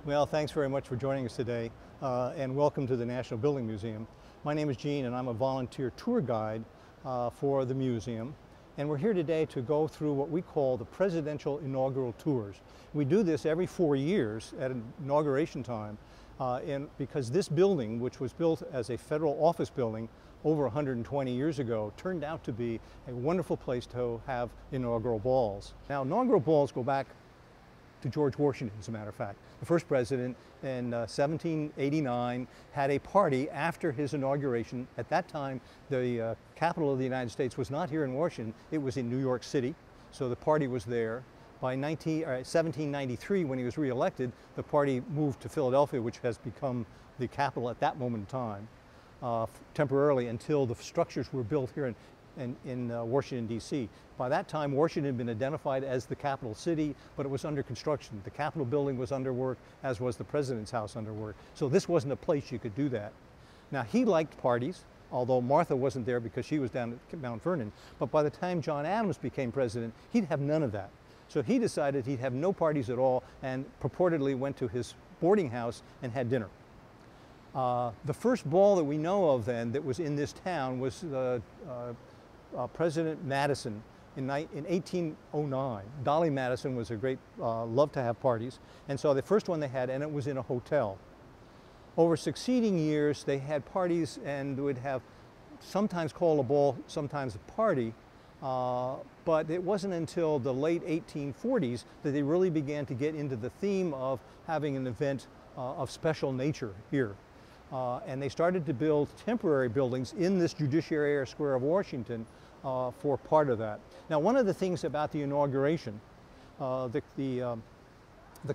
Well, thanks very much for joining us today, and welcome to the National Building Museum. My name is Gene, and I'm a volunteer tour guide for the museum. And we're here today to go through what we call the Presidential Inaugural Tours. We do this every 4 years at inauguration time, because this building, which was built as a federal office building over 120 years ago, turned out to be a wonderful place to have inaugural balls. Now, inaugural balls go back to George Washington, as a matter of fact. The first president in 1789 had a party after his inauguration. At that time, the capital of the United States was not here in Washington, it was in New York City, so the party was there. By 1793, when he was re-elected, the party moved to Philadelphia, which has become the capital at that moment in time, temporarily until the structures were built here in Washington, D.C. By that time, Washington had been identified as the capital city, but it was under construction. The Capitol building was under work, as was the president's house under work. So this wasn't a place you could do that. Now, he liked parties, although Martha wasn't there because she was down at Mount Vernon. But by the time John Adams became president, he'd have none of that. So he decided he'd have no parties at all and purportedly went to his boarding house and had dinner. The first ball that we know of then that was in this town was President Madison in 1809. Dolly Madison was a great, loved to have parties, and so the first one they had, and it was in a hotel. Over succeeding years, they had parties and would have sometimes called a ball, sometimes a party, but it wasn't until the late 1840s that they really began to get into the theme of having an event of special nature here. And they started to build temporary buildings in this Judiciary Area Square of Washington for part of that. Now, one of the things about the inauguration, the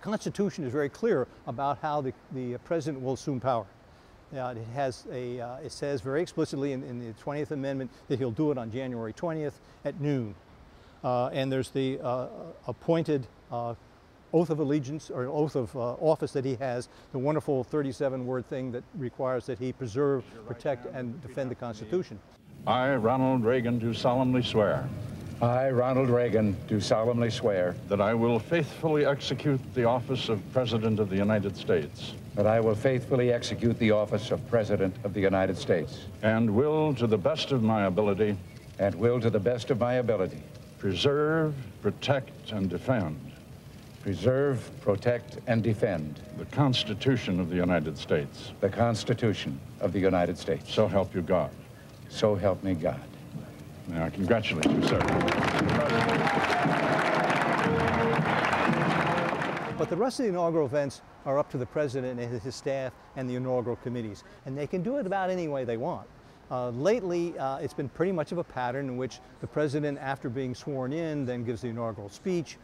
Constitution is very clear about how the president will assume power. It says very explicitly in the 20th Amendment that he'll do it on January 20th at noon. And there's the appointed oath of allegiance, or oath of office that he has, the wonderful 37-word thing that requires that he preserve, protect, and defend the Constitution. I, Ronald Reagan, do solemnly swear. I, Ronald Reagan, do solemnly swear That I will faithfully execute the office of President of the United States. that I will faithfully execute the office of President of the United States. And will, to the best of my ability, And will, to the best of my ability, preserve, protect, and defend preserve, protect, and defend the Constitution of the United States. the Constitution of the United States. So help you God. So help me God. May I congratulate you, sir. But the rest of the inaugural events are up to the president and his staff and the inaugural committees, and they can do it about any way they want. Lately, it's been pretty much of a pattern in which the president, after being sworn in, then gives the inaugural speech.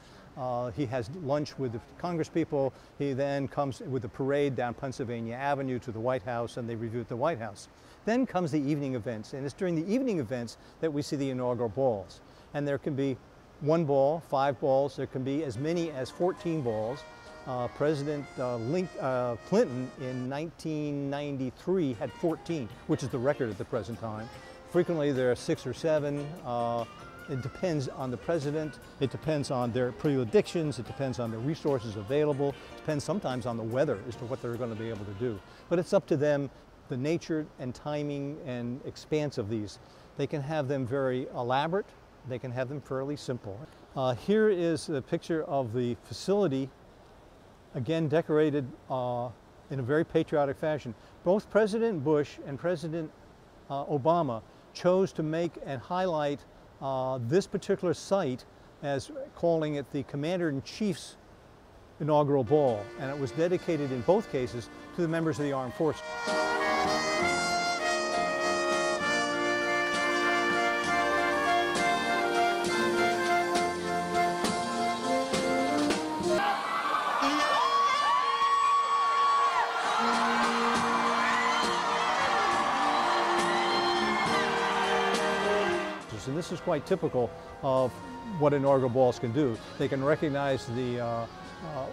He has lunch with the Congress people. He then comes with a parade down Pennsylvania Avenue to the White House, and they review at the White House. Then comes the evening events, and it's during the evening events that we see the inaugural balls. And there can be 1 ball, 5 balls, there can be as many as 14 balls. President Clinton in 1993 had 14, which is the record at the present time. Frequently there are 6 or 7. It depends on the president, it depends on their predictions, it depends on the resources available, it depends sometimes on the weather as to what they're going to be able to do. But it's up to them, the nature and timing and expanse of these. They can have them very elaborate, they can have them fairly simple. Here is a picture of the facility, again decorated in a very patriotic fashion. Both President Bush and President Obama chose to make and highlight this particular site as calling it the Commander-in-Chief's inaugural ball, and it was dedicated in both cases to the members of the armed forces. And this is quite typical of what inaugural balls can do. They can recognize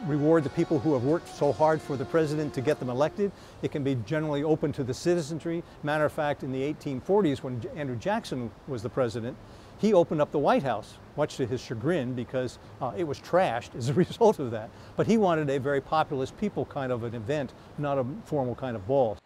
reward the people who have worked so hard for the president to get them elected. It can be generally open to the citizenry. Matter of fact, in the 1840s, when Andrew Jackson was the president, He opened up the White House, much to his chagrin, because it was trashed as a result of that. But he wanted a very populist people kind of an event, not a formal kind of ball.